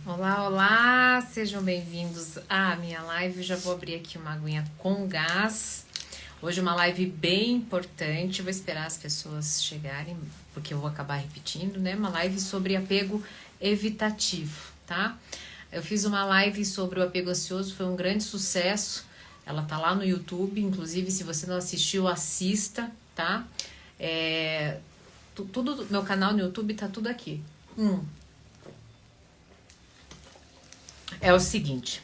Olá, olá! Sejam bem-vindos à minha live. Já vou abrir aqui uma aguinha com gás. Hoje uma live bem importante. Vou esperar as pessoas chegarem, porque eu vou acabar repetindo, né? Uma live sobre apego evitativo, tá? Eu fiz uma live sobre o apego ansioso, foi um grande sucesso. Ela tá lá no YouTube, inclusive se você não assistiu, assista, tá? Tudo, meu canal no YouTube tá tudo aqui. É o seguinte,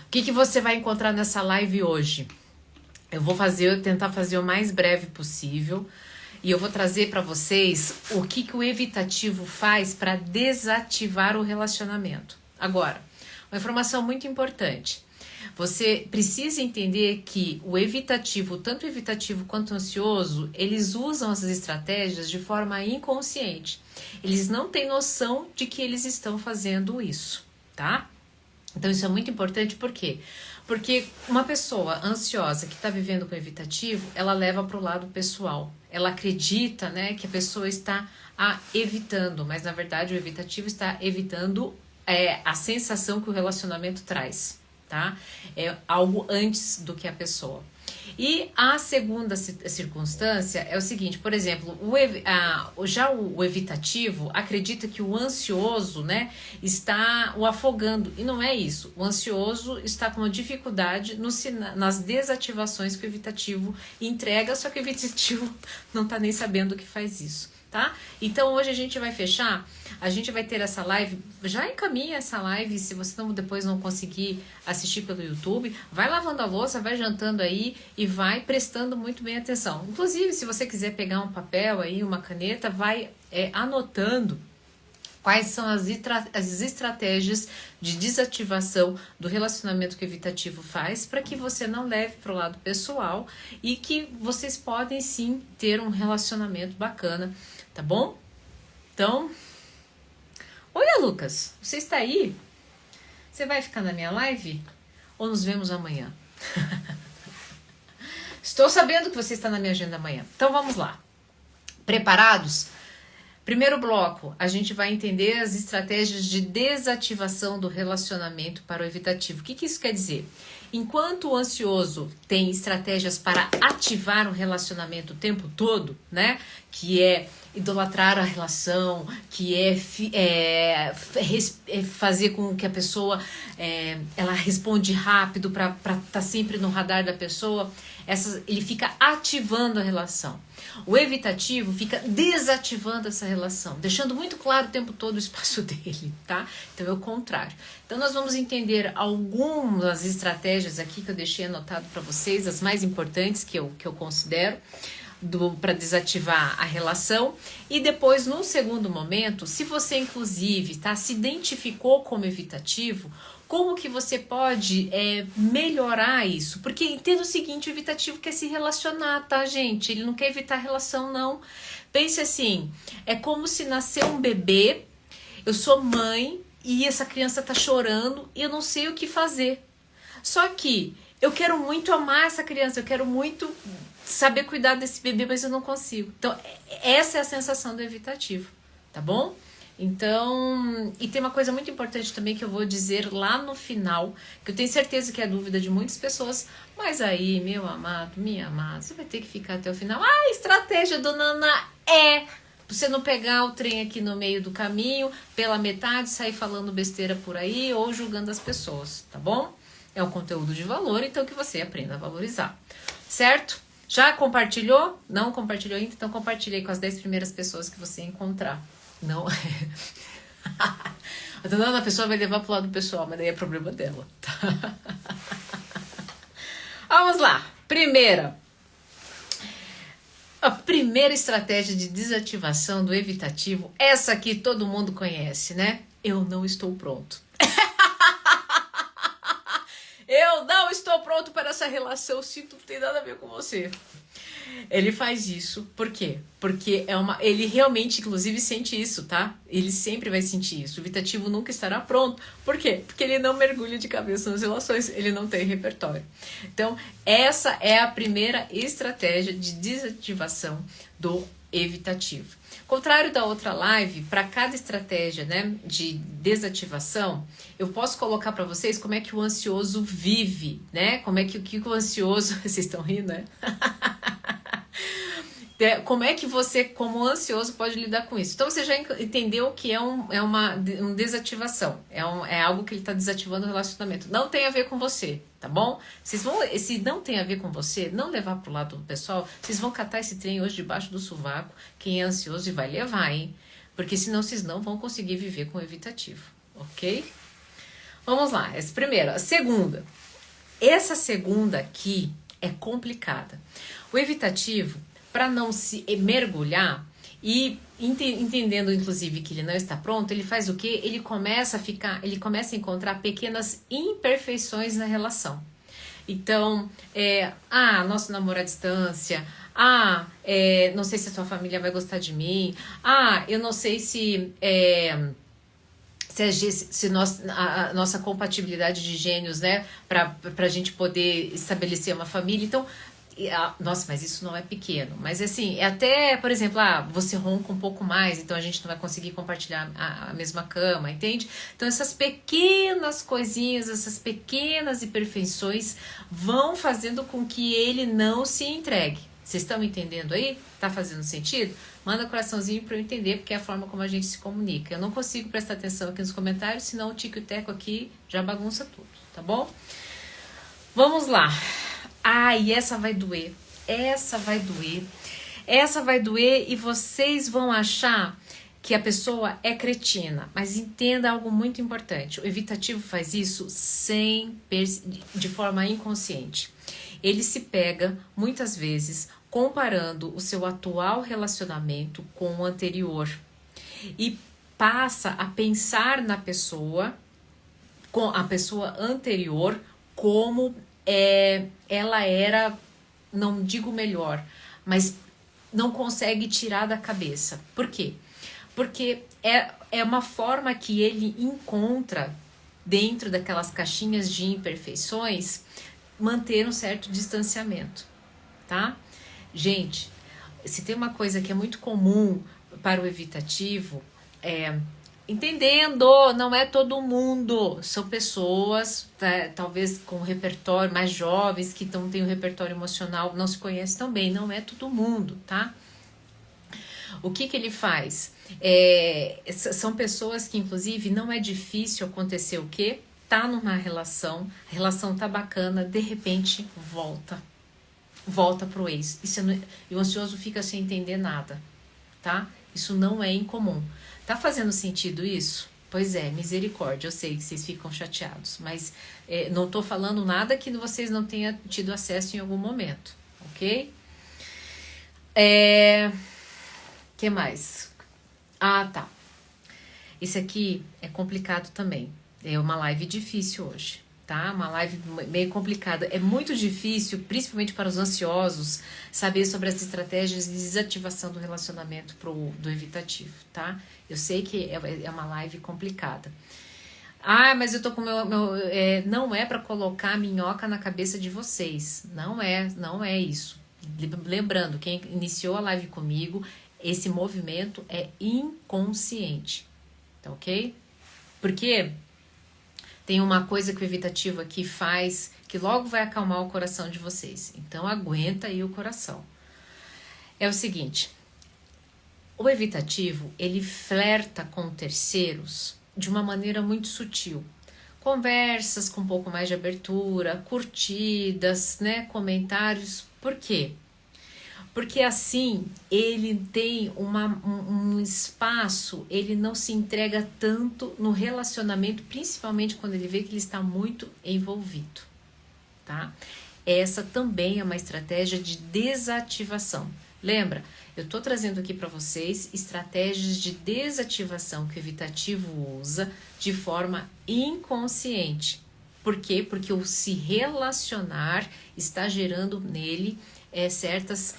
o que você vai encontrar nessa live hoje? Eu vou tentar fazer o mais breve possível e eu vou trazer para vocês o que o evitativo faz para desativar o relacionamento. Agora, uma informação muito importante. Você precisa entender que o evitativo, tanto o evitativo quanto o ansioso, eles usam essas estratégias de forma inconsciente. Eles não têm noção de que eles estão fazendo isso, tá? Então isso é muito importante, por quê? Porque uma pessoa ansiosa que está vivendo com evitativo, ela leva para o lado pessoal. Ela acredita, né, que a pessoa está evitando, mas na verdade o evitativo está evitando a sensação que o relacionamento traz, tá? É algo antes do que a pessoa. E a segunda circunstância é o seguinte, por exemplo, o evitativo acredita que o ansioso, né, está o afogando, e não é isso. O ansioso está com uma dificuldade nas desativações que o evitativo entrega, só que o evitativo não está nem sabendo que faz isso, tá? Então hoje a gente vai fechar, a gente vai ter essa live, já encaminha essa live, se você depois não conseguir assistir pelo YouTube, vai lavando a louça, vai jantando aí e vai prestando muito bem atenção. Inclusive, se você quiser pegar um papel aí, uma caneta, vai anotando quais são as estratégias de desativação do relacionamento que o evitativo faz para que você não leve para o lado pessoal e que vocês podem sim ter um relacionamento bacana, tá bom? Então, oi Lucas, você está aí? Você vai ficar na minha live? Ou nos vemos amanhã? Estou sabendo que você está na minha agenda amanhã. Então vamos lá. Preparados? Primeiro bloco, a gente vai entender as estratégias de desativação do relacionamento para o evitativo. O que isso quer dizer? Enquanto o ansioso tem estratégias para ativar um relacionamento o tempo todo, né? Que é idolatrar a relação, que fazer com que a pessoa ela responde rápido para estar sempre no radar da pessoa, ele fica ativando a relação. O evitativo fica desativando essa relação, deixando muito claro o tempo todo o espaço dele, tá? Então é o contrário. Então nós vamos entender algumas estratégias aqui que eu deixei anotado para vocês, as mais importantes que eu considero para desativar a relação. E depois, num segundo momento, se você inclusive se identificou como evitativo, como que você pode melhorar isso? Porque entenda o seguinte, o evitativo quer se relacionar, tá, gente? Ele não quer evitar a relação, não. Pense assim, é como se nasceu um bebê, eu sou mãe e essa criança tá chorando e eu não sei o que fazer. Só que eu quero muito amar essa criança, eu quero muito saber cuidar desse bebê, mas eu não consigo. Então, essa é a sensação do evitativo, tá bom? Então, e tem uma coisa muito importante também que eu vou dizer lá no final, que eu tenho certeza que é a dúvida de muitas pessoas, mas aí, meu amado, minha amada, você vai ter que ficar até o final. A estratégia do Nana é você não pegar o trem aqui no meio do caminho, pela metade, sair falando besteira por aí ou julgando as pessoas, tá bom? É um conteúdo de valor, então que você aprenda a valorizar, certo? Já compartilhou? Não compartilhou ainda? Então compartilhei com as 10 primeiras pessoas que você encontrar. Não. A pessoa vai levar pro lado pessoal, mas daí é problema dela. Tá? Vamos lá. A primeira estratégia de desativação do evitativo, essa aqui todo mundo conhece, né? Eu não estou pronto. Eu não estou pronto para essa relação, sinto que não tem nada a ver com você. Ele faz isso, por quê? Porque ele realmente, inclusive, sente isso, tá? Ele sempre vai sentir isso. O evitativo nunca estará pronto. Por quê? Porque ele não mergulha de cabeça nas relações, ele não tem repertório. Então, essa é a primeira estratégia de desativação do evitativo. Contrário da outra live, para cada estratégia, né, de desativação, eu posso colocar para vocês como é que o ansioso vive, né? Como é que o ansioso... Vocês estão rindo, né? Como é que você, como ansioso, pode lidar com isso? Então você já entendeu que é uma desativação, é algo que ele está desativando o relacionamento. Não tem a ver com você, tá bom? Se não tem a ver com você, não levar pro lado do pessoal, vocês vão catar esse trem hoje debaixo do sovaco, quem é ansioso, e vai levar, hein? Porque senão vocês não vão conseguir viver com o evitativo, ok? Vamos lá, essa primeira. A segunda. Essa segunda aqui é complicada. O evitativo, para não se mergulhar e entendendo inclusive que ele não está pronto, ele faz o quê? Ele começa a encontrar pequenas imperfeições na relação. Então, nosso namoro à distância, não sei se a tua família vai gostar de mim, eu não sei se a nossa compatibilidade de gênios, né, pra gente poder estabelecer uma família. Então, nossa, mas isso não é pequeno. Mas assim, é até, por exemplo, você ronca um pouco mais, então a gente não vai conseguir compartilhar a mesma cama, entende? Então essas pequenas coisinhas, essas pequenas imperfeições vão fazendo com que ele não se entregue. Vocês estão entendendo aí? Tá fazendo sentido? Manda coraçãozinho para eu entender, porque é a forma como a gente se comunica. Eu não consigo prestar atenção aqui nos comentários, senão o tico e teco aqui já bagunça tudo, tá bom? Vamos lá. E essa vai doer. Essa vai doer e vocês vão achar que a pessoa é cretina. Mas entenda algo muito importante. O evitativo faz isso de forma inconsciente. Ele se pega, muitas vezes, comparando o seu atual relacionamento com o anterior. E passa a pensar na pessoa, com a pessoa anterior, como ela era, não digo melhor, mas não consegue tirar da cabeça. Por quê? Porque é uma forma que ele encontra dentro daquelas caixinhas de imperfeições manter um certo distanciamento, tá? Gente, se tem uma coisa que é muito comum para o evitativo, entendendo, não é todo mundo, são pessoas, talvez com repertório, mais jovens, que não têm um repertório emocional, não se conhecem tão bem, não é todo mundo, tá? O que ele faz? São pessoas que, inclusive, não é difícil acontecer o quê? Tá numa relação, a relação tá bacana, de repente volta pro ex. E o ansioso fica sem entender nada, tá? Isso não é incomum. Tá fazendo sentido isso? Pois é, misericórdia, eu sei que vocês ficam chateados, mas não tô falando nada que vocês não tenham tido acesso em algum momento, ok? Que mais? Tá. Esse aqui é complicado também. É uma live difícil hoje, tá? Uma live meio complicada. É muito difícil, principalmente para os ansiosos, saber sobre as estratégias de desativação do relacionamento do evitativo, tá? Eu sei que é uma live complicada. Mas eu tô com não é para colocar minhoca na cabeça de vocês. Não é isso. Lembrando, quem iniciou a live comigo, esse movimento é inconsciente, tá ok? Porque tem uma coisa que o evitativo aqui faz que logo vai acalmar o coração de vocês. Então aguenta aí o coração. É o seguinte, o evitativo, ele flerta com terceiros de uma maneira muito sutil. Conversas com um pouco mais de abertura, curtidas, né, comentários. Por quê? Porque assim ele tem um espaço, ele não se entrega tanto no relacionamento, principalmente quando ele vê que ele está muito envolvido, tá? Essa também é uma estratégia de desativação. Lembra? Eu tô trazendo aqui para vocês estratégias de desativação que o evitativo usa de forma inconsciente. Por quê? Porque o se relacionar está gerando nele certas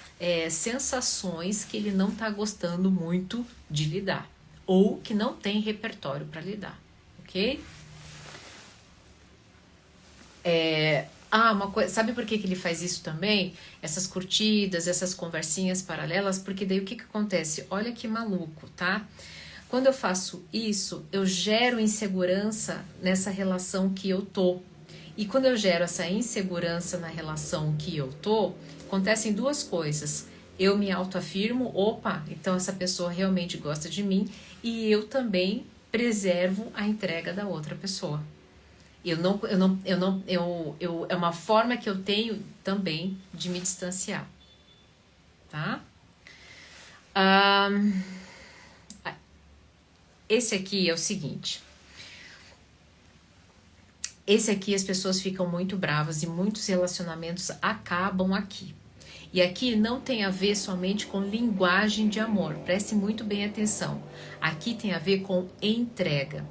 sensações que ele não está gostando muito de lidar, ou que não tem repertório para lidar, ok? Ah, uma coisa, sabe por que que ele faz isso também? Essas curtidas, essas conversinhas paralelas, porque daí o que que acontece? Olha que maluco, tá? Quando eu faço isso, eu gero insegurança nessa relação que eu tô. E quando eu gero essa insegurança na relação que eu tô, acontecem duas coisas. Eu me autoafirmo, opa, então essa pessoa realmente gosta de mim, e eu também preservo a entrega da outra pessoa. É uma forma que eu tenho também de me distanciar, tá? Ahn, esse aqui é o seguinte. Esse aqui as pessoas ficam muito bravas e muitos relacionamentos acabam aqui. E aqui não tem a ver somente com linguagem de amor, preste muito bem atenção. Aqui tem a ver com entrega.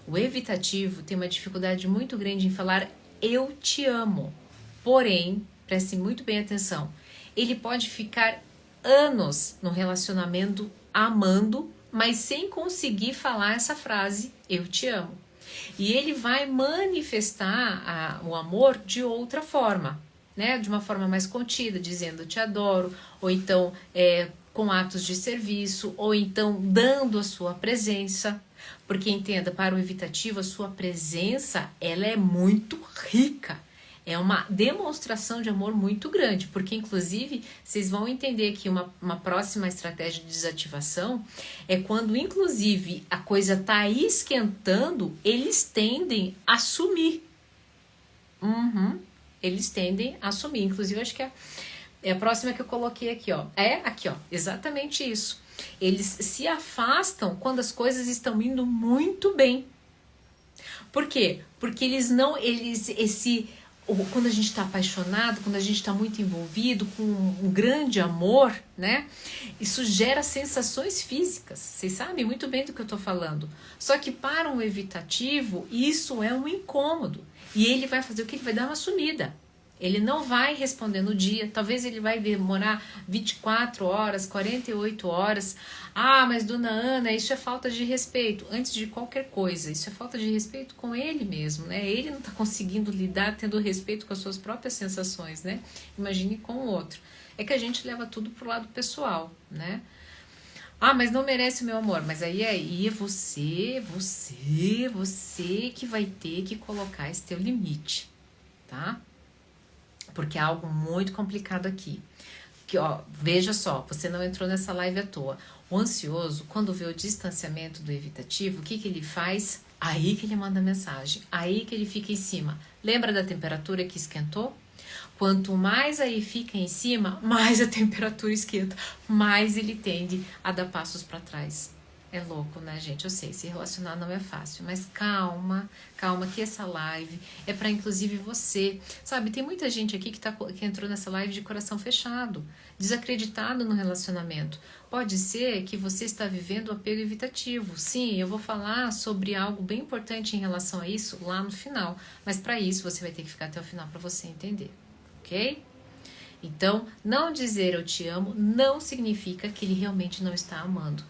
O evitativo tem uma dificuldade muito grande em falar eu te amo. Porém, preste muito bem atenção, ele pode ficar anos no relacionamento amando, mas sem conseguir falar essa frase eu te amo. E ele vai manifestar o amor de outra forma, né? De uma forma mais contida, dizendo eu te adoro, ou então com atos de serviço, ou então dando a sua presença. Porque entenda, para o evitativo, a sua presença ela é muito rica. É uma demonstração de amor muito grande, porque inclusive vocês vão entender que uma próxima estratégia de desativação é quando inclusive a coisa tá esquentando, eles tendem a sumir. Eles tendem a sumir. Inclusive acho que é a próxima que eu coloquei aqui, ó. É aqui, ó, exatamente isso. Eles se afastam quando as coisas estão indo muito bem. Por quê? Porque quando a gente está apaixonado, quando a gente está muito envolvido com um grande amor, né? Isso gera sensações físicas. Vocês sabem muito bem do que eu estou falando. Só que para um evitativo, isso é um incômodo. E ele vai fazer o que? Ele vai dar uma sumida. Ele não vai responder no dia, talvez ele vai demorar 24 horas, 48 horas. Ah, mas dona Ana, isso é falta de respeito. Antes de qualquer coisa, isso é falta de respeito com ele mesmo, né? Ele não está conseguindo lidar, tendo respeito com as suas próprias sensações, né? Imagine com o outro. É que a gente leva tudo pro lado pessoal, né? Ah, mas não merece o meu amor. Mas aí é você que vai ter que colocar esse teu limite, tá? Porque é algo muito complicado aqui. Que, ó, veja só, você não entrou nessa live à toa. O ansioso, quando vê o distanciamento do evitativo, o que que ele faz? Aí que ele manda mensagem, aí que ele fica em cima. Lembra da temperatura que esquentou? Quanto mais aí fica em cima, mais a temperatura esquenta, mais ele tende a dar passos para trás. É louco, né, gente? Eu sei, se relacionar não é fácil, mas calma, calma, que essa live é para inclusive você. Sabe, tem muita gente aqui que entrou nessa live de coração fechado, desacreditado no relacionamento. Pode ser que você está vivendo o apego evitativo. Sim, eu vou falar sobre algo bem importante em relação a isso lá no final, mas para isso você vai ter que ficar até o final para você entender, ok? Então, não dizer eu te amo não significa que ele realmente não está amando.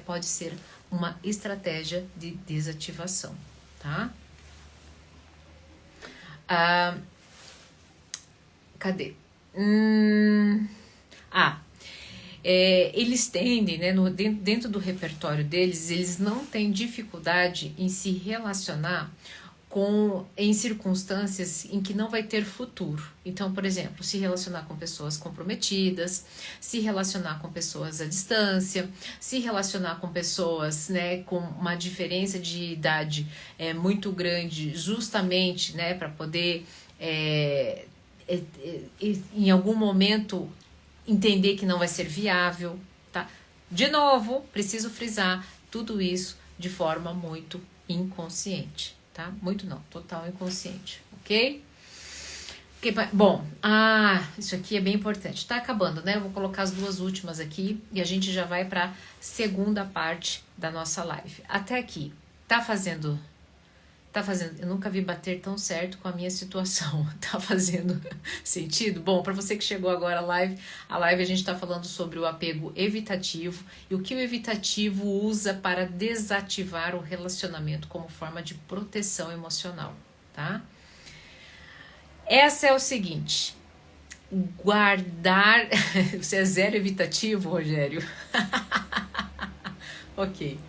Pode ser uma estratégia de desativação, tá? Cadê? Eles tendem, né, dentro do repertório deles, eles não têm dificuldade em se relacionar em circunstâncias em que não vai ter futuro. Então, por exemplo, se relacionar com pessoas comprometidas, se relacionar com pessoas à distância, se relacionar com pessoas, né, com uma diferença de idade muito grande, justamente, né, para poder em algum momento entender que não vai ser viável, tá? De novo, preciso frisar tudo isso de forma muito inconsciente. Tá? Muito não, total inconsciente, ok? Bom, isso aqui é bem importante. Tá acabando, né? Eu vou colocar as duas últimas aqui e a gente já vai para segunda parte da nossa live. Até aqui, tá fazendo, eu nunca vi bater tão certo com a minha situação. Tá fazendo sentido? Bom, para você que chegou agora a live a gente tá falando sobre o apego evitativo e o que o evitativo usa para desativar o relacionamento como forma de proteção emocional, tá? Essa é o seguinte, guardar... Você é zero evitativo, Rogério? Ok.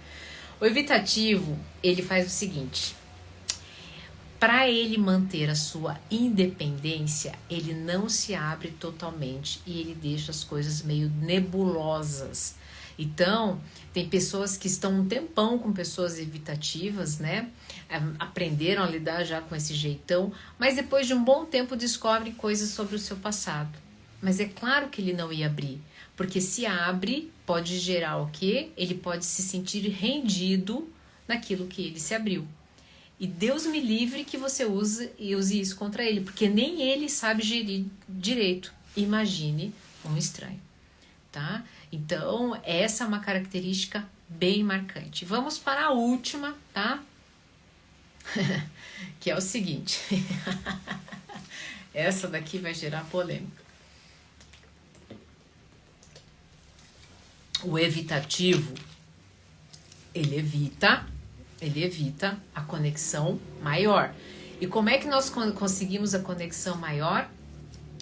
O evitativo, ele faz o seguinte, para ele manter a sua independência, ele não se abre totalmente e ele deixa as coisas meio nebulosas. Então, tem pessoas que estão um tempão com pessoas evitativas, né? Aprenderam a lidar já com esse jeitão, mas depois de um bom tempo descobrem coisas sobre o seu passado. Mas é claro que ele não ia abrir, porque se abre, pode gerar o quê? Ele pode se sentir rendido naquilo que ele se abriu. E Deus me livre que você use isso contra ele, porque nem ele sabe gerir direito. Imagine um estranho, tá? Então, essa é uma característica bem marcante. Vamos para a última, tá? Que é o seguinte. Essa daqui vai gerar polêmica. O evitativo, ele evita a conexão maior. E como é que nós conseguimos a conexão maior?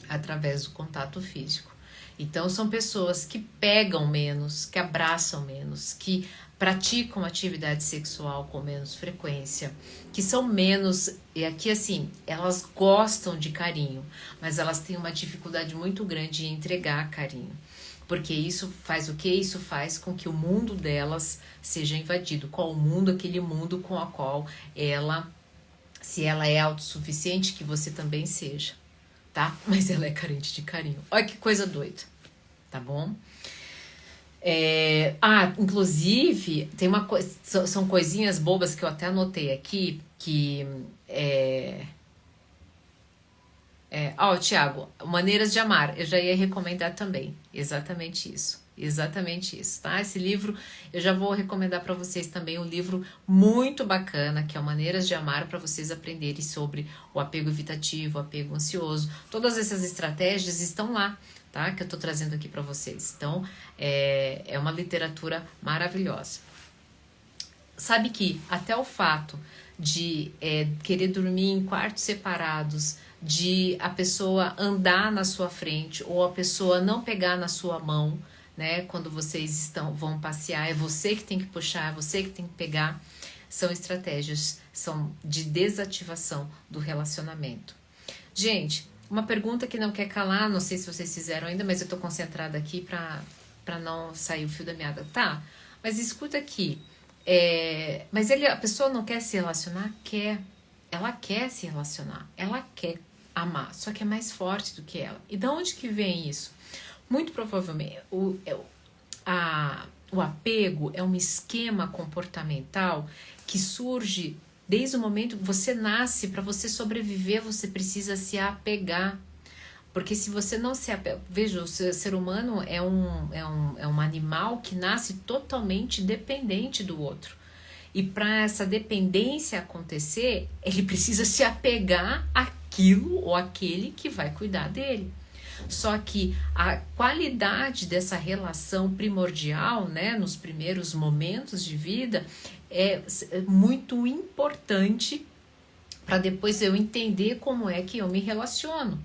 Através do contato físico. Então, são pessoas que pegam menos, que abraçam menos, que praticam atividade sexual com menos frequência, que são menos, e aqui assim, elas gostam de carinho, mas elas têm uma dificuldade muito grande em entregar carinho. Porque isso faz o quê? Isso faz com que o mundo delas seja invadido. Qual o mundo? Aquele mundo com a qual ela, se ela é autossuficiente, que você também seja, tá? Mas ela é carente de carinho. Olha que coisa doida, tá bom? Inclusive, tem uma coisa, são coisinhas bobas que eu até anotei aqui, que Tiago, maneiras de amar, eu já ia recomendar também, exatamente isso, tá? Esse livro, eu já vou recomendar para vocês também um livro muito bacana, que é Maneiras de Amar, para vocês aprenderem sobre o apego evitativo, o apego ansioso, todas essas estratégias estão lá, tá? Que eu tô trazendo aqui para vocês, então, é uma literatura maravilhosa. Sabe que até o fato de querer dormir em quartos separados, de a pessoa andar na sua frente ou a pessoa não pegar na sua mão, né? Quando vocês vão passear, é você que tem que puxar, é você que tem que pegar. São estratégias, são de desativação do relacionamento. Gente, uma pergunta que não quer calar, não sei se vocês fizeram ainda, mas eu tô concentrada aqui para não sair o fio da meada. Tá, mas escuta aqui. Mas a pessoa não quer se relacionar? Quer. Ela quer se relacionar, ela quer amar, só que é mais forte do que ela. E de onde que vem isso? Muito provavelmente, o apego é um esquema comportamental que surge desde o momento que você nasce. Para você sobreviver, você precisa se apegar. Porque se você não se apega... Veja, o ser humano é um animal que nasce totalmente dependente do outro. E para essa dependência acontecer, ele precisa se apegar àquilo ou àquele que vai cuidar dele. Só que a qualidade dessa relação primordial, né, nos primeiros momentos de vida, é muito importante para depois eu entender como é que eu me relaciono.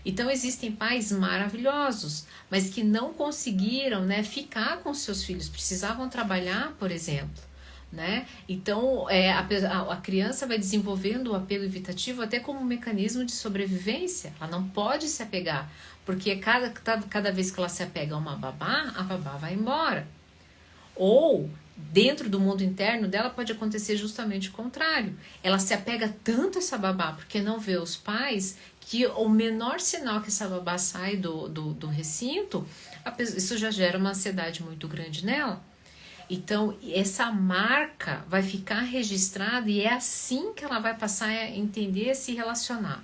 Então existem pais maravilhosos, mas que não conseguiram, né, ficar com seus filhos, precisavam trabalhar, por exemplo. Né? Então a criança vai desenvolvendo o apego evitativo até como um mecanismo de sobrevivência. Ela não pode se apegar, porque cada vez que ela se apega a uma babá, a babá vai embora. Ou dentro do mundo interno dela pode acontecer justamente o contrário. Ela se apega tanto a essa babá porque não vê os pais, que o menor sinal que essa babá sai do recinto, isso já gera uma ansiedade muito grande nela. Então, essa marca vai ficar registrada e é assim que ela vai passar a entender e se relacionar.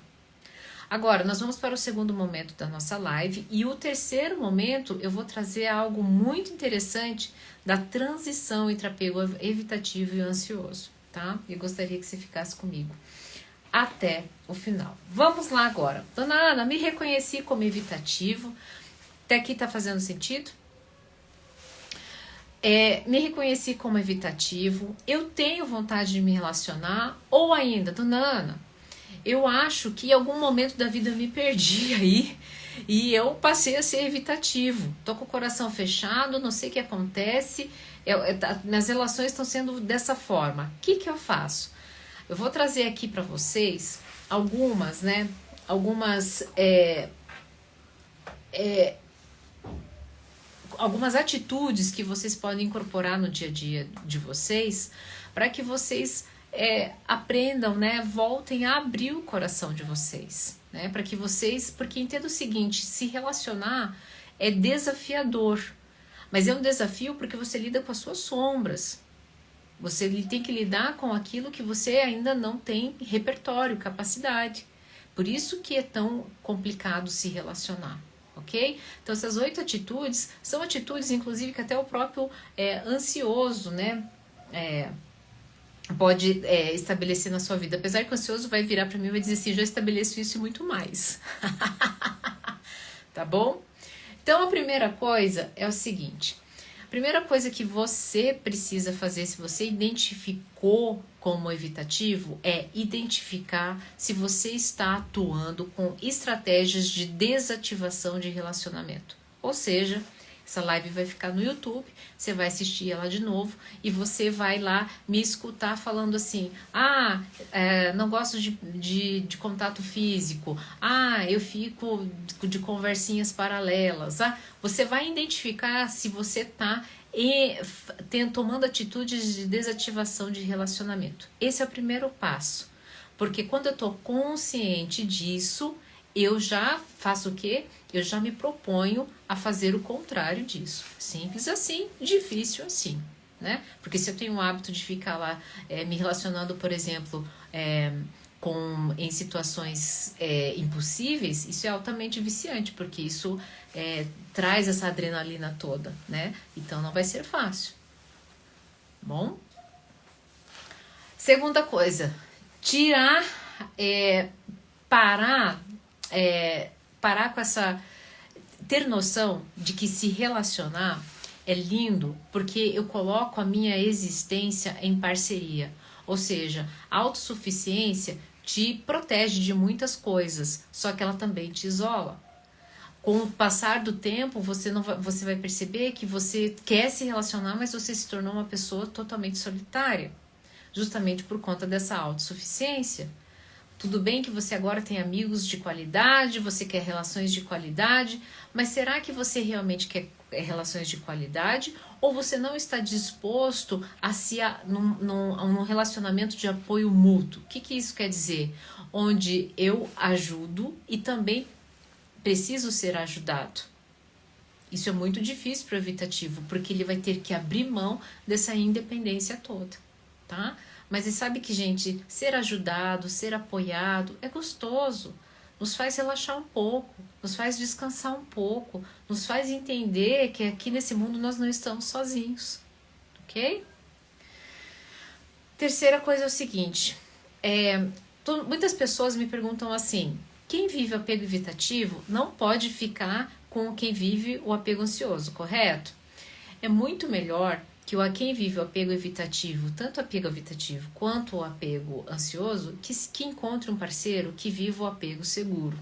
Agora, nós vamos para o segundo momento da nossa live e o terceiro momento eu vou trazer algo muito interessante da transição entre apego evitativo e ansioso, tá? Eu gostaria que você ficasse comigo até o final. Vamos lá agora. Dona Ana, me reconheci como evitativo. Até aqui tá fazendo sentido? Me reconheci como evitativo, eu tenho vontade de me relacionar, ou ainda, Dona Ana, Eu acho que em algum momento da vida eu me perdi aí e eu passei a ser evitativo. Tô com o coração fechado, não sei o que acontece, minhas relações estão sendo dessa forma. O que que eu faço? Eu vou trazer aqui para vocês algumas, né? Algumas atitudes que vocês podem incorporar no dia a dia de vocês para que vocês aprendam, né? Voltem a abrir o coração de vocês, né? Para que vocês, porque entenda o seguinte, se relacionar é desafiador, mas é um desafio porque você lida com as suas sombras. Você tem que lidar com aquilo que você ainda não tem repertório, capacidade. Por isso que é tão complicado se relacionar, ok? Então essas 8 atitudes são atitudes, inclusive, que até o próprio ansioso, né, pode estabelecer na sua vida. Apesar que o ansioso vai virar para mim e vai dizer assim, já estabeleço isso e muito mais. Tá bom? Então a primeira coisa é o seguinte. A primeira coisa que você precisa fazer, se você identificou como evitativo, é identificar se você está atuando com estratégias de desativação de relacionamento. Ou seja, essa live vai ficar no YouTube, você vai assistir ela de novo e você vai lá me escutar falando assim, não gosto de contato físico, eu fico de conversinhas paralelas. Você vai identificar se você está tomando atitudes de desativação de relacionamento. Esse é o primeiro passo, porque quando eu estou consciente disso, eu já faço o quê? Eu já me proponho a fazer o contrário disso. Simples assim, difícil assim, né? Porque se eu tenho o hábito de ficar lá me relacionando, por exemplo, em situações impossíveis, isso é altamente viciante, porque isso traz essa adrenalina toda, né? Então não vai ser fácil. Bom? Segunda coisa, parar com essa... Ter noção de que se relacionar é lindo porque eu coloco a minha existência em parceria. Ou seja, a autossuficiência te protege de muitas coisas, só que ela também te isola. Com o passar do tempo, você vai perceber que você quer se relacionar, mas você se tornou uma pessoa totalmente solitária, justamente por conta dessa autossuficiência. Tudo bem que você agora tem amigos de qualidade, você quer relações de qualidade, mas será que você realmente quer relações de qualidade? Ou você não está disposto num relacionamento de apoio mútuo? O que isso quer dizer? Onde eu ajudo e também preciso ser ajudado. Isso é muito difícil para o evitativo, porque ele vai ter que abrir mão dessa independência toda, tá? Mas você sabe que, gente, ser ajudado, ser apoiado é gostoso. Nos faz relaxar um pouco, nos faz descansar um pouco, nos faz entender que aqui nesse mundo nós não estamos sozinhos, ok? Terceira coisa é o seguinte, muitas pessoas me perguntam assim, quem vive o apego evitativo não pode ficar com quem vive o apego ansioso, correto? É muito melhor que quem vive o apego evitativo, tanto o apego evitativo quanto o apego ansioso, que encontre um parceiro que viva o apego seguro.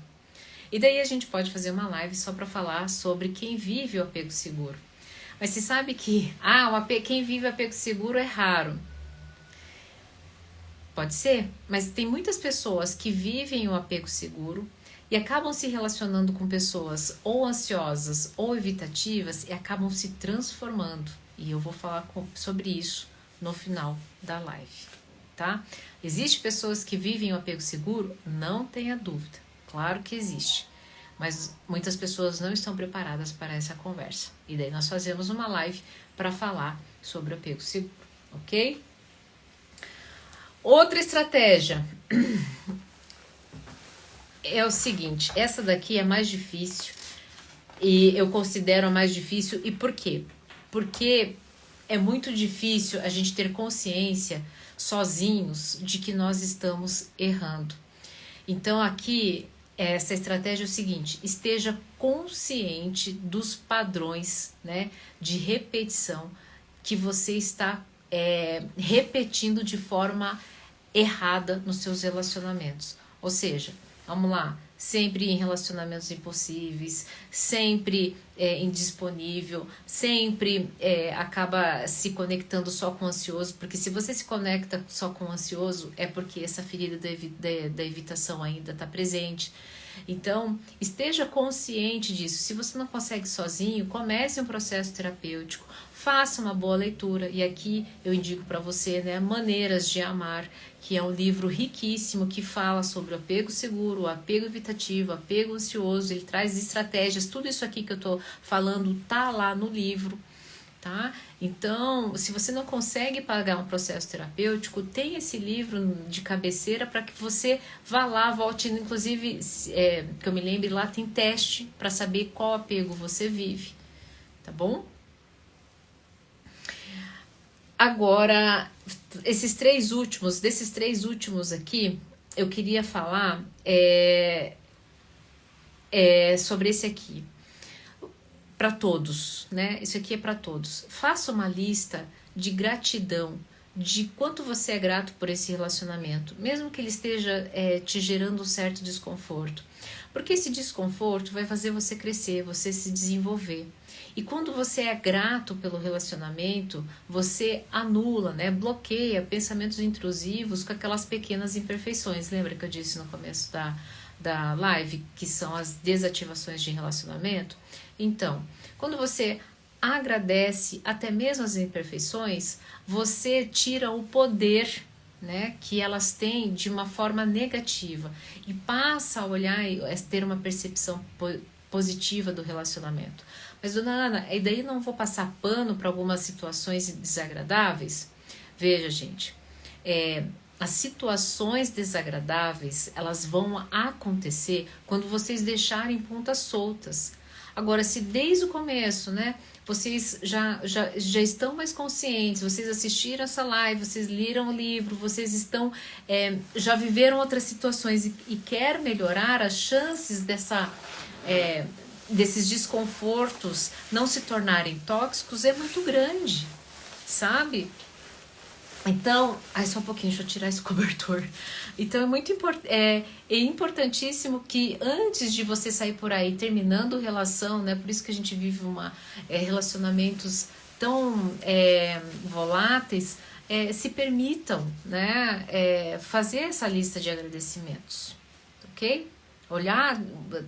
E daí a gente pode fazer uma live só para falar sobre quem vive o apego seguro. Mas você sabe que quem vive o apego seguro é raro. Pode ser, mas tem muitas pessoas que vivem o apego seguro e acabam se relacionando com pessoas ou ansiosas ou evitativas e acabam se transformando. E eu vou falar sobre isso no final da live, tá? Existem pessoas que vivem o apego seguro? Não tenha dúvida, claro que existe. Mas muitas pessoas não estão preparadas para essa conversa. E daí nós fazemos uma live para falar sobre o apego seguro, ok? Outra estratégia é o seguinte, essa daqui é mais difícil e eu considero a mais difícil. E por quê? Porque é muito difícil a gente ter consciência sozinhos de que nós estamos errando. Então aqui, essa estratégia é o seguinte, esteja consciente dos padrões, né, de repetição que você está repetindo de forma errada nos seus relacionamentos. Ou seja, vamos lá, sempre em relacionamentos impossíveis, sempre indisponível, sempre acaba se conectando só com o ansioso, porque se você se conecta só com o ansioso, é porque essa ferida da evitação ainda está presente. Então, esteja consciente disso. Se você não consegue sozinho, comece um processo terapêutico, faça uma boa leitura. E aqui eu indico para você, né, Maneiras de Amar, que é um livro riquíssimo que fala sobre o apego seguro, o apego evitativo, o apego ansioso. Ele traz estratégias, tudo isso aqui que eu tô falando tá lá no livro. Tá? Então, se você não consegue pagar um processo terapêutico, tem esse livro de cabeceira para que você vá lá, volte, inclusive, que eu me lembre, lá tem teste para saber qual apego você vive, tá bom? Agora, desses três últimos aqui, eu queria falar sobre esse aqui. Para todos, né? Isso aqui é para todos. Faça uma lista de gratidão, de quanto você é grato por esse relacionamento, mesmo que ele esteja te gerando um certo desconforto. Porque esse desconforto vai fazer você crescer, você se desenvolver. E quando você é grato pelo relacionamento, você anula, né? Bloqueia pensamentos intrusivos com aquelas pequenas imperfeições. Lembra que eu disse no começo da live, que são as desativações de relacionamento? Então, quando você agradece até mesmo as imperfeições, você tira o poder, né, que elas têm de uma forma negativa e passa a olhar e ter uma percepção positiva do relacionamento. Mas, dona Ana, e daí não vou passar pano para algumas situações desagradáveis? Veja, gente, as situações desagradáveis, elas vão acontecer quando vocês deixarem pontas soltas. Agora, se desde o começo, né, vocês já estão mais conscientes, vocês assistiram essa live, vocês leram o livro, vocês estão já viveram outras situações e quer melhorar, as chances desses desconfortos não se tornarem tóxicos é muito grande, sabe? Então, só um pouquinho, deixa eu tirar esse cobertor. Então, é importantíssimo que antes de você sair por aí terminando relação, né? Por isso que a gente vive relacionamentos tão voláteis, se permitam, né? Fazer essa lista de agradecimentos, ok? Olhar,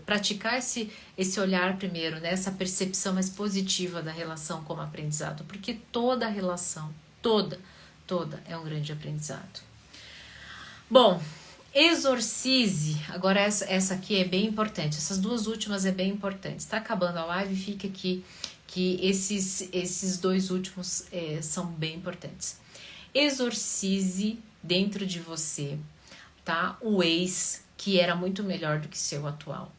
praticar esse olhar primeiro, né? Essa percepção mais positiva da relação como aprendizado, porque toda relação, toda é um grande aprendizado. Bom, exorcize. Agora essa aqui é bem importante. Essas duas últimas é bem importante. Está acabando a live, fica aqui que esses dois últimos são bem importantes. Exorcize dentro de você, tá? O ex que era muito melhor do que seu atual.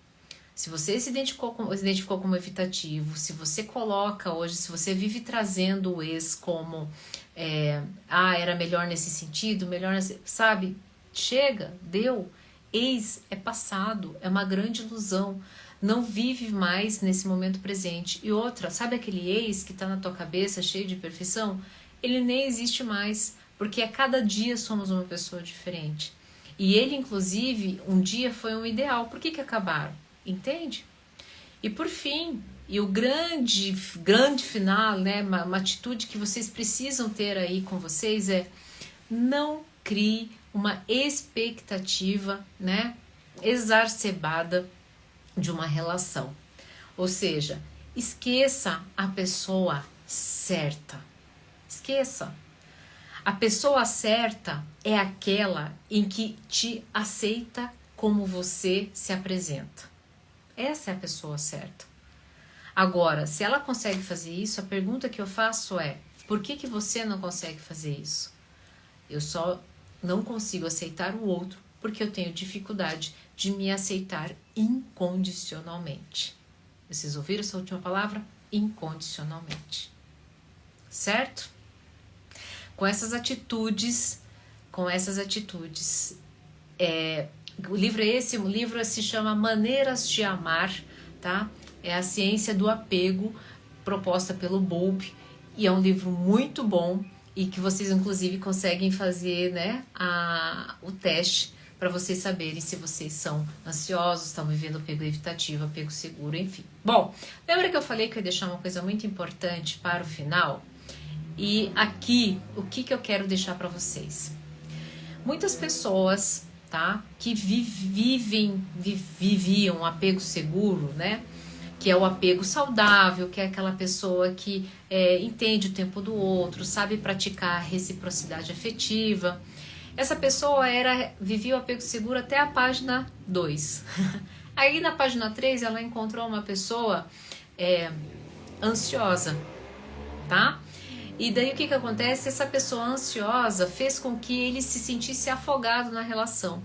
Se você se identificou como evitativo, se você coloca hoje, se você vive trazendo o ex como era melhor nesse sentido, melhor nesse, sabe? Chega, deu. Ex é passado, é uma grande ilusão. Não vive mais nesse momento presente. E outra, sabe aquele ex que tá na tua cabeça cheio de perfeição? Ele nem existe mais, porque a cada dia somos uma pessoa diferente. E ele, inclusive, um dia foi um ideal. Por que acabaram? Entende? E por fim, e o grande final, né, uma atitude que vocês precisam ter aí com vocês não crie uma expectativa, né, exacerbada de uma relação. Ou seja, esqueça a pessoa certa. Esqueça. A pessoa certa é aquela em que te aceita como você se apresenta. Essa é a pessoa certa. Agora, se ela consegue fazer isso, a pergunta que eu faço é: por que você não consegue fazer isso? Eu só não consigo aceitar o outro porque eu tenho dificuldade de me aceitar incondicionalmente. Vocês ouviram essa última palavra? Incondicionalmente. Certo? Com essas atitudes, o livro se chama Maneiras de Amar, tá? É a ciência do apego, proposta pelo Bowlby, e é um livro muito bom e que vocês inclusive conseguem fazer, né, o teste para vocês saberem se vocês são ansiosos, estão vivendo apego evitativo, apego seguro, enfim. Bom, lembra que eu falei que eu ia deixar uma coisa muito importante para o final? E aqui, o que eu quero deixar para vocês? Muitas pessoas, tá, que viviam apego seguro, né? Que é o apego saudável, que é aquela pessoa que entende o tempo do outro, sabe praticar reciprocidade afetiva. Essa pessoa vivia o apego seguro até a página 2. Aí na página 3 ela encontrou uma pessoa ansiosa, tá? E daí o que acontece? Essa pessoa ansiosa fez com que ele se sentisse afogado na relação.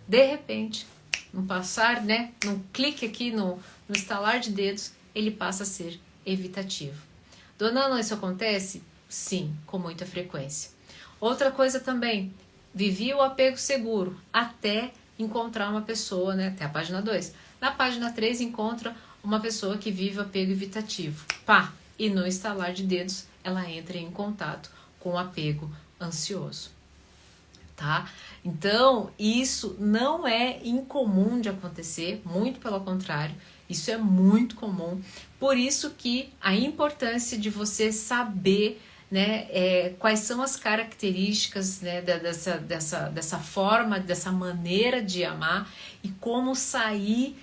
De repente, no passar, né, num clique aqui, no estalar de dedos, ele passa a ser evitativo. Dona Ana, isso acontece? Sim, com muita frequência. Outra coisa também, vivia o apego seguro até encontrar uma pessoa, né, até a página 2. Na página 3 encontra uma pessoa que vive o apego evitativo. Pá! E no estalar de dedos ela entra em contato com o apego ansioso. Tá? Então, isso não é incomum de acontecer, muito pelo contrário, isso é muito comum. Por isso que a importância de você saber, né, quais são as características, né, dessa forma, dessa maneira de amar e como sair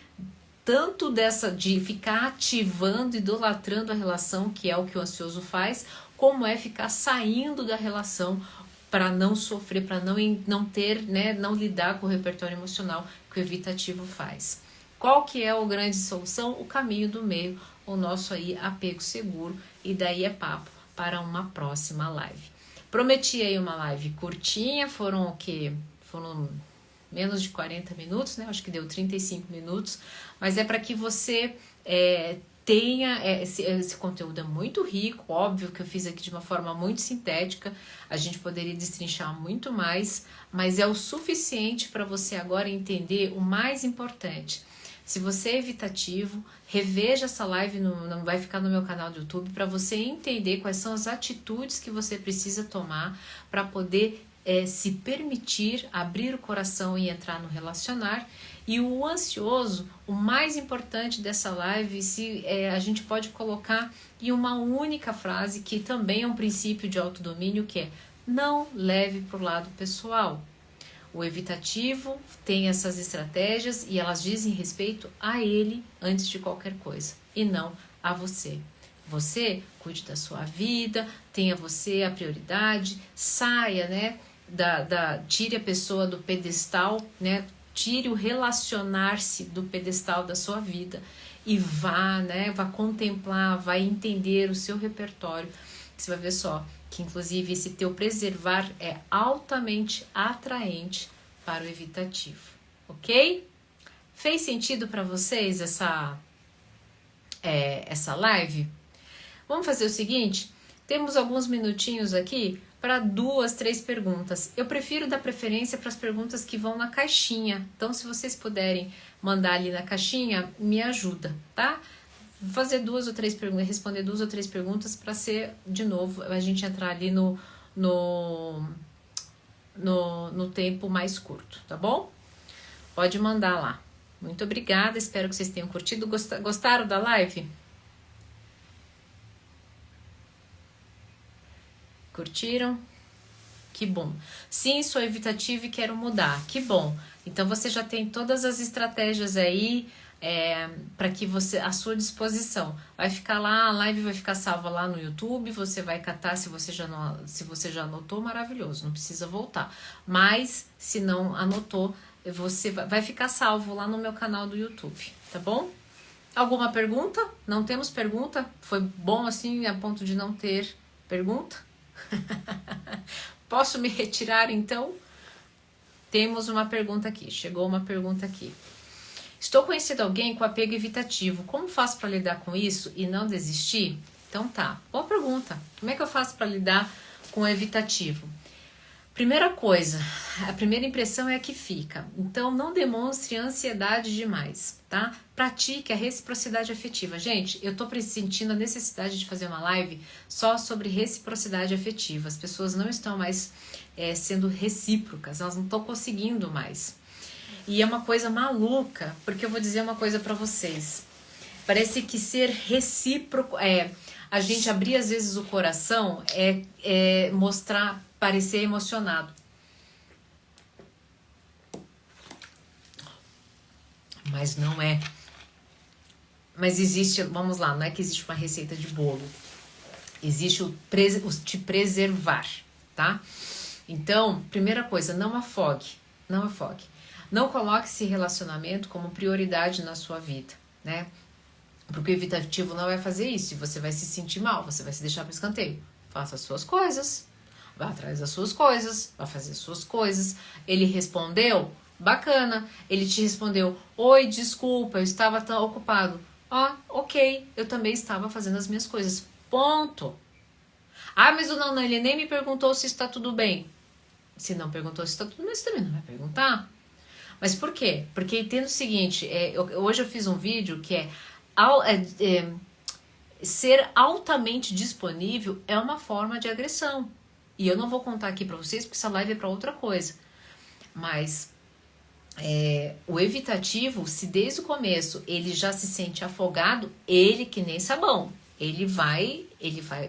tanto de ficar ativando, idolatrando a relação, que é o que o ansioso faz, como é ficar saindo da relação para não sofrer, para não ter, né, não lidar com o repertório emocional que o evitativo faz. Qual que é a grande solução? O caminho do meio, o nosso aí apego seguro, e daí é papo para uma próxima live. Prometi aí uma live curtinha, foram o quê? Foram menos de 40 minutos, né? Acho que deu 35 minutos, mas é para que você tenha, esse conteúdo é muito rico, óbvio que eu fiz aqui de uma forma muito sintética, a gente poderia destrinchar muito mais, mas é o suficiente para você agora entender o mais importante. Se você é evitativo, reveja essa live, não vai ficar no meu canal do YouTube, para você entender quais são as atitudes que você precisa tomar para poder se permitir abrir o coração e entrar no relacionar. E o ansioso, o mais importante dessa live, a gente pode colocar em uma única frase, que também é um princípio de autodomínio, que é: não leve para o lado pessoal. O evitativo tem essas estratégias e elas dizem respeito a ele antes de qualquer coisa, e não a você. Você cuide da sua vida, tenha você a prioridade, saia, né, tire a pessoa do pedestal, né, tire o relacionar-se do pedestal da sua vida e vá, né, vá contemplar, vá entender o seu repertório. Você vai ver só que inclusive esse teu preservar é altamente atraente para o evitativo, ok? Fez sentido para vocês essa live? Vamos fazer o seguinte, temos alguns minutinhos aqui para 2, 3 perguntas. Eu prefiro dar preferência para as perguntas que vão na caixinha, então se vocês puderem mandar ali na caixinha, me ajuda, tá? Vou fazer 2 ou 3 perguntas, responder 2 ou 3 perguntas para ser, de novo, a gente entrar ali no tempo mais curto, tá bom? Pode mandar lá. Muito obrigada, espero que vocês tenham curtido. Gostaram da live? Curtiram? Que bom. Sim, sou evitativa e quero mudar. Que bom. Então você já tem todas as estratégias aí para que você, à sua disposição. Vai ficar lá, a live vai ficar salva lá no YouTube, você vai catar, se você já anotou, maravilhoso, não precisa voltar. Mas se não anotou, você vai ficar salvo lá no meu canal do YouTube, tá bom? Alguma pergunta? Não temos pergunta? Foi bom assim a ponto de não ter pergunta? Posso me retirar então? Temos uma pergunta aqui, chegou uma pergunta aqui. Estou conhecendo alguém com apego evitativo, como faço para lidar com isso e não desistir? Então tá, boa pergunta, como é que eu faço para lidar com o evitativo? Primeira coisa, a primeira impressão é a que fica, então não demonstre ansiedade demais, tá? Pratique a reciprocidade afetiva. Gente, eu tô sentindo a necessidade de fazer uma live só sobre reciprocidade afetiva. As pessoas não estão mais sendo recíprocas, elas não estão conseguindo mais. E é uma coisa maluca, porque eu vou dizer uma coisa pra vocês. Parece que ser recíproco, a gente abrir às vezes o coração, mostrar, parecer emocionado. Mas não é. Mas existe, vamos lá, não é que existe uma receita de bolo. Existe o te preservar, tá? Então, primeira coisa, não afogue. Não afogue. Não coloque esse relacionamento como prioridade na sua vida, né? Porque o evitativo não vai fazer isso e você vai se sentir mal, você vai se deixar para escanteio. Faça as suas coisas, vá atrás das suas coisas, vá fazer as suas coisas. Ele respondeu? Bacana. Ele te respondeu, oi, desculpa, eu estava tão ocupado. Ok, eu também estava fazendo as minhas coisas. Ponto. Mas não, ele nem me perguntou se está tudo bem. Se não perguntou se está tudo bem, você também não vai perguntar. Mas por quê? Porque entendo o seguinte, hoje eu fiz um vídeo que ser altamente disponível é uma forma de agressão. E eu não vou contar aqui pra vocês, porque essa live é pra outra coisa. Mas o evitativo, se desde o começo ele já se sente afogado, ele que nem sabão, ele vai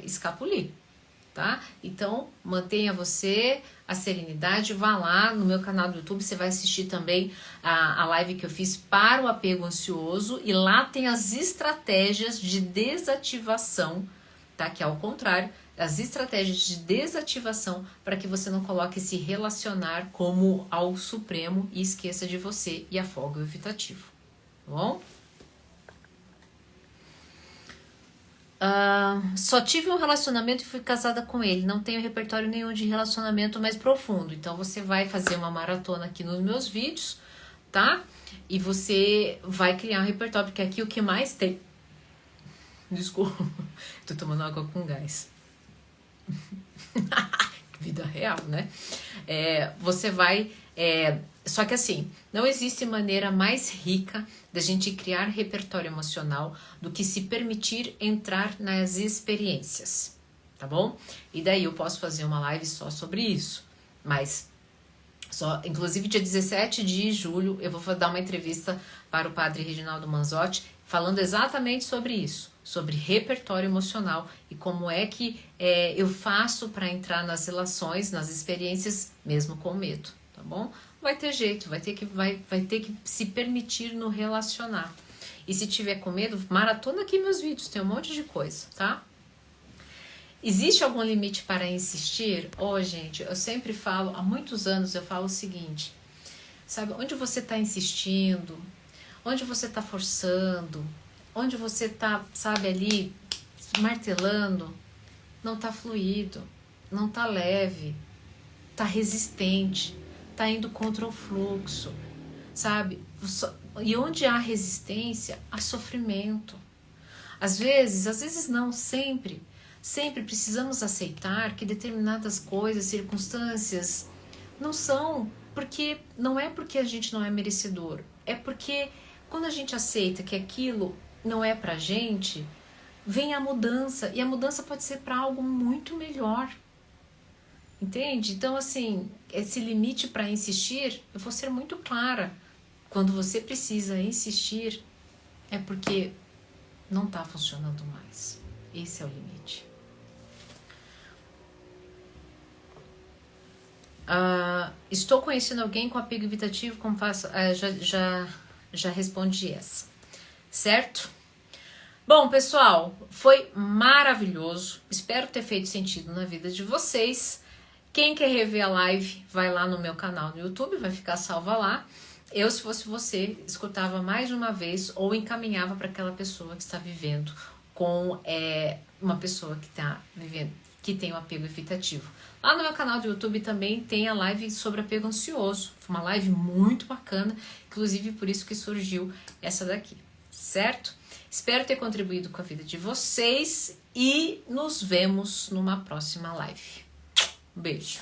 escapulir, tá? Então, mantenha você a serenidade, vá lá no meu canal do YouTube, você vai assistir também a live que eu fiz para o apego ansioso, e lá tem as estratégias de desativação, tá? Que é ao contrário, as estratégias de desativação para que você não coloque se relacionar como algo supremo e esqueça de você e afogue o evitativo, tá bom? Só tive um relacionamento e fui casada com ele. Não tenho repertório nenhum de relacionamento mais profundo. Então você vai fazer uma maratona aqui nos meus vídeos, tá? E você vai criar um repertório, porque aqui o que mais tem... Desculpa, tô tomando água com gás. Vida real, né? Você vai... Só que assim, não existe maneira mais rica da gente criar repertório emocional do que se permitir entrar nas experiências, tá bom? E daí eu posso fazer uma live só sobre isso, mas inclusive dia 17 de julho eu vou dar uma entrevista para o padre Reginaldo Manzotti falando exatamente sobre isso, sobre repertório emocional e como é que eu faço para entrar nas relações, nas experiências, mesmo com medo, tá bom? Vai ter jeito, vai ter que se permitir no relacionar. E se tiver com medo, maratona aqui meus vídeos, tem um monte de coisa, tá? Existe algum limite para insistir? Gente, eu sempre falo, há muitos anos eu falo o seguinte, sabe, onde você está insistindo, onde você está forçando, onde você está, sabe, ali, martelando, não está fluido, não está leve, está resistente, tá indo contra o fluxo, sabe? E onde há resistência, há sofrimento. Às vezes não, sempre precisamos aceitar que determinadas coisas, circunstâncias, não são, porque não é porque a gente não é merecedor, é porque quando a gente aceita que aquilo não é pra gente, vem a mudança, e a mudança pode ser para algo muito melhor. Entende? Então, assim, esse limite para insistir, eu vou ser muito clara. Quando você precisa insistir, é porque não está funcionando mais. Esse é o limite. Estou conhecendo alguém com apego evitativo, como faço? Já respondi essa. Certo? Bom, pessoal, foi maravilhoso. Espero ter feito sentido na vida de vocês. Quem quer rever a live, vai lá no meu canal no YouTube, vai ficar salva lá. Eu, se fosse você, escutava mais de uma vez ou encaminhava para aquela pessoa que está vivendo com uma pessoa que está vivendo, que tem um apego evitativo. Lá no meu canal do YouTube também tem a live sobre apego ansioso. Foi uma live muito bacana, inclusive por isso que surgiu essa daqui, certo? Espero ter contribuído com a vida de vocês e nos vemos numa próxima live. Um beijo.